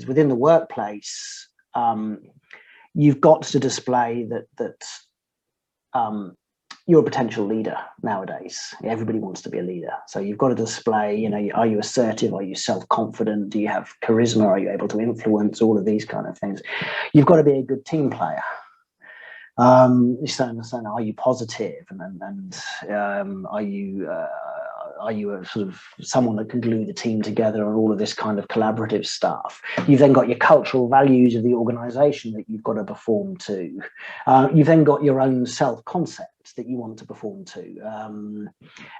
within the workplace, you've got to display that you're a potential leader nowadays. Everybody wants to be a leader. So you've got to display, you know, are you assertive? Are you self-confident? Do you have charisma? Are you able to influence? All of these kind of things. You've got to be a good team player. You're saying, are you positive? And are you a sort of someone that can glue the team together and all of this kind of collaborative stuff? You've then got your cultural values of the organization that you've got to perform to. You've then got your own self-concept that you want to perform to.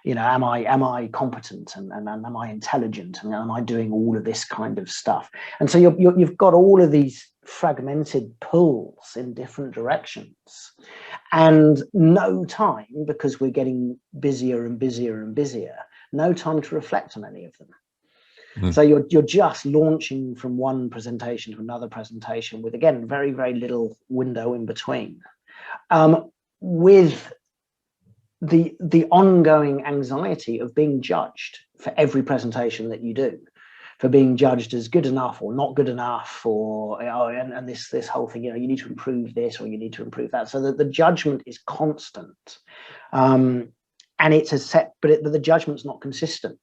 You know, am I competent and am I intelligent and am I doing all of this kind of stuff? And so you've got all of these fragmented pulls in different directions, and no time, because we're getting busier and busier and busier, no time to reflect on any of them. So you're just launching from one presentation to another presentation with, again, very, very little window in between, with the ongoing anxiety of being judged for every presentation that you do, for being judged as good enough or not good enough, or and this whole thing, you know, you need to improve this or you need to improve that. So that the judgment is constant, and it's a set, but the judgment's not consistent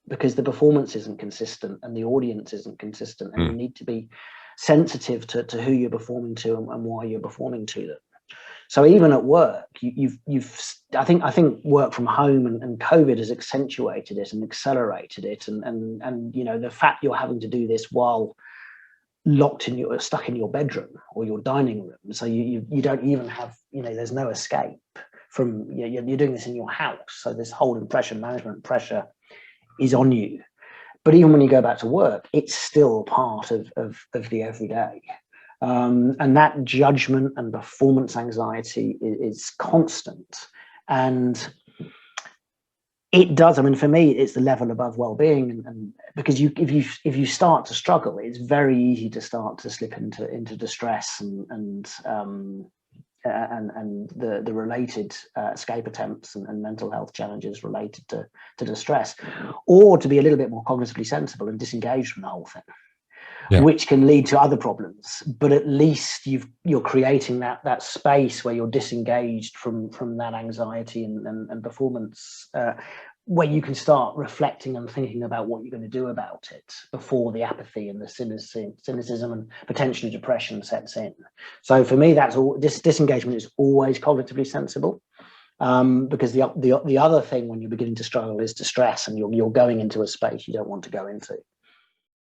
because the performance isn't consistent and the audience isn't consistent, and you need to be sensitive to who you're performing to and why you're performing to them. So even at work, I think work from home and COVID has accentuated it and accelerated it, and you know, the fact you're having to do this while stuck in your bedroom or your dining room, so you don't even have, you know, there's no escape from, you're doing this in your house, so this whole impression management pressure is on you. But even when you go back to work, it's still part of the everyday. And that judgment and performance anxiety is constant, and it does. I mean, for me, it's the level above well-being, and because if you start to struggle, it's very easy to start to slip into distress and the related escape attempts and mental health challenges related to distress, or to be a little bit more cognitively sensible and disengaged from the whole thing. Yeah. Which can lead to other problems, but at least you're creating that space where you're disengaged from that anxiety and performance, where you can start reflecting and thinking about what you're going to do about it before the apathy and the cynicism and potentially depression sets in. So for me, that's all. Disengagement is always cognitively sensible, because the other thing when you're beginning to struggle is distress, and you're going into a space you don't want to go into.